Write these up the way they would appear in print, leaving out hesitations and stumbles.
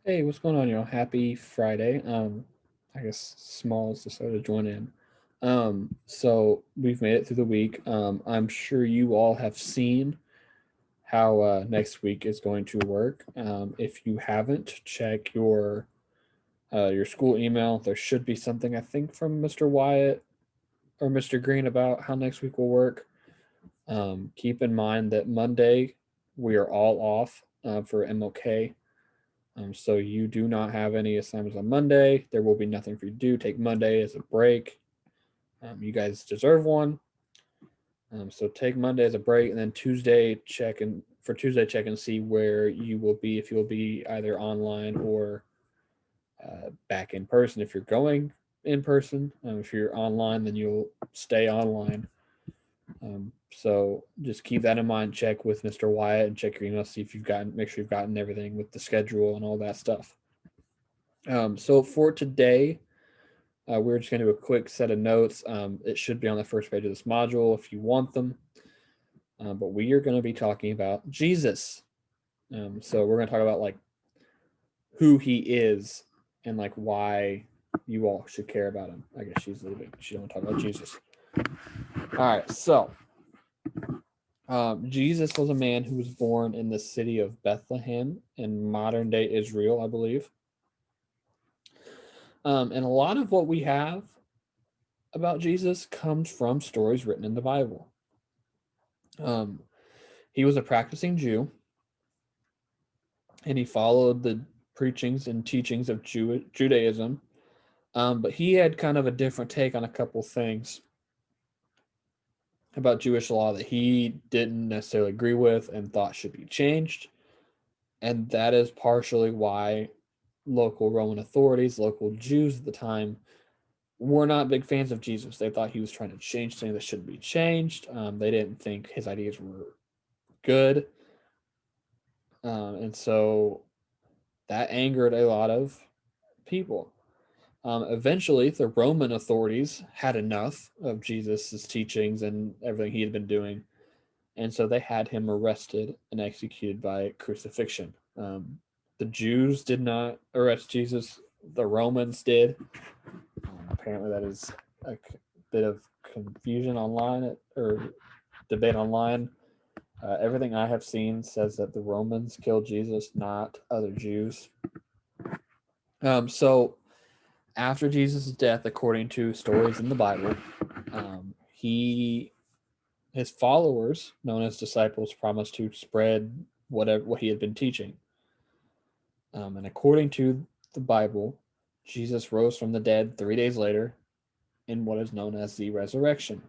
Hey, what's going on, y'all? Happy Friday. I guess Smalls decided to join in. So we've made it through the week. I'm sure you all have seen how next week is going to work. If you haven't, check your school email. There should be something I think from Mr. Wyatt or Mr. Green about how next week will work. Keep in mind that Monday we are all off for MLK. So you do not have any assignments on Monday. There will be nothing for you to do. Take Monday as a break. You guys deserve one. So take Monday as a break, and then Tuesday check and see where you will be, if you will be either online or back in person. If you're going in person, if you're online, then you'll stay online. So just keep that in mind. Check with Mr. Wyatt and check your email. See if make sure you've gotten everything with the schedule and all that stuff. So for today, we're just going to do a quick set of notes. It should be on the first page of this module if you want them. But we are going to be talking about Jesus. So we're going to talk about like who he is and like why you all should care about him. I guess she's leaving. She don't want to talk about Jesus. All right. So Jesus was a man who was born in the city of Bethlehem in modern day Israel, I believe. And a lot of what we have about Jesus comes from stories written in the Bible. Um, he was a practicing Jew, and he followed the preachings and teachings of Judaism. But he had kind of a different take on a couple things about Jewish law that he didn't necessarily agree with and thought should be changed. And that is partially why local Roman authorities, local Jews at the time, were not big fans of Jesus. They thought he was trying to change things that shouldn't be changed. They didn't think his ideas were good. And so that angered a lot of people. Eventually, the Roman authorities had enough of Jesus' teachings and everything he had been doing, and so they had him arrested and executed by crucifixion. The Jews did not arrest Jesus; the Romans did. Apparently, that is a bit of confusion online or debate online. Everything I have seen says that the Romans killed Jesus, not other Jews. So after Jesus' death, according to stories in the Bible, he his followers, known as disciples, promised to spread what he had been teaching. And according to the Bible, Jesus rose from the dead 3 days later in what is known as the resurrection.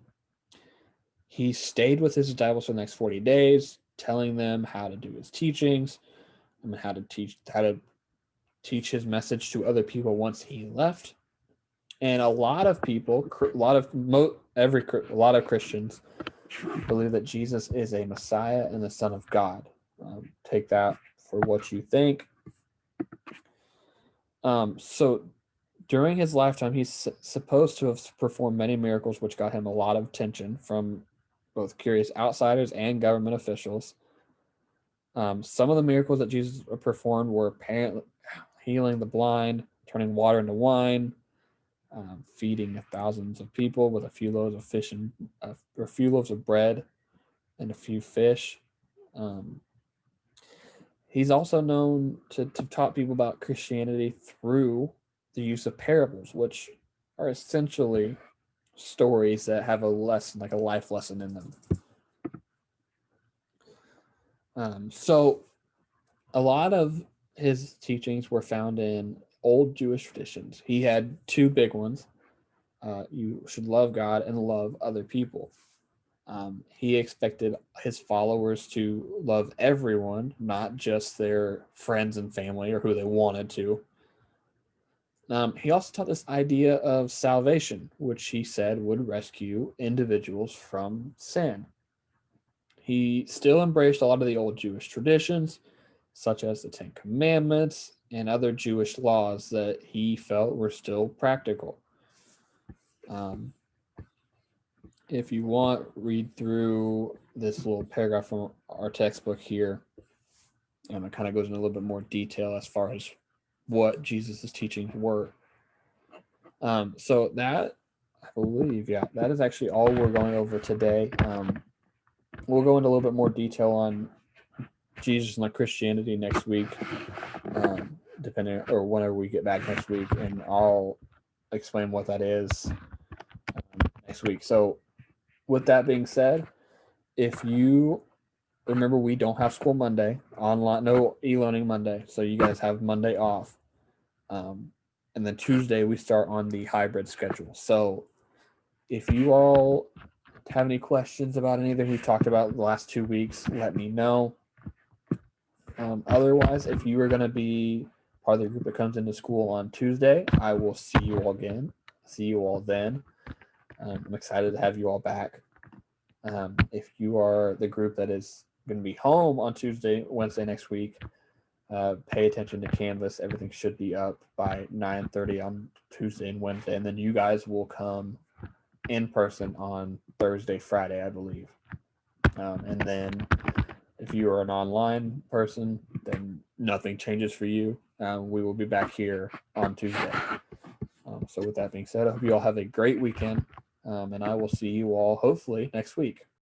He stayed with his disciples for the next 40 days, telling them how to do his teachings and how to teach his message to other people once he left. And a lot of people, a lot of Christians believe that Jesus is a Messiah and the Son of God. Take that for what you think. So during his lifetime, he's supposed to have performed many miracles, which got him a lot of attention from both curious outsiders and government officials. Some of the miracles that Jesus performed were apparently healing the blind, turning water into wine, feeding thousands of people with a few loaves of fish and a few loaves of bread and a few fish. Um, he's also known to taught people about Christianity through the use of parables, which are essentially stories that have a lesson, like a life lesson in them. So a lot of his teachings were found in old Jewish traditions. He had two big ones. You should love God and love other people. He expected his followers to love everyone, not just their friends and family or who they wanted to. He also taught this idea of salvation, which he said would rescue individuals from sin. He still embraced a lot of the old Jewish traditions, such as the Ten Commandments and other Jewish laws that he felt were still practical. Um, if you want, read through this little paragraph from our textbook here. It kind of goes into a little bit more detail as far as what Jesus' teachings were. So that, I believe, yeah, that is actually all we're going over today. We'll go into a little bit more detail on Jesus and like Christianity next week, depending or whenever we get back next week, and I'll explain what that is next week. So, with that being said, if you remember, we don't have school Monday, online, no e-learning Monday, so you guys have Monday off, and then Tuesday we start on the hybrid schedule. So, if you all have any questions about anything we've talked about the last 2 weeks, let me know. Otherwise, if you are going to be part of the group that comes into school on Tuesday, I will see you all again. See you all then. I'm excited to have you all back. If you are the group that is going to be home on Tuesday, Wednesday next week, pay attention to Canvas. Everything should be up by 9:30 on Tuesday and Wednesday, and then you guys will come in person on Thursday, Friday, I believe. And then if you are an online person, then nothing changes for you. We will be back here on Tuesday. So, with that being said, I hope you all have a great weekend, and I will see you all hopefully next week.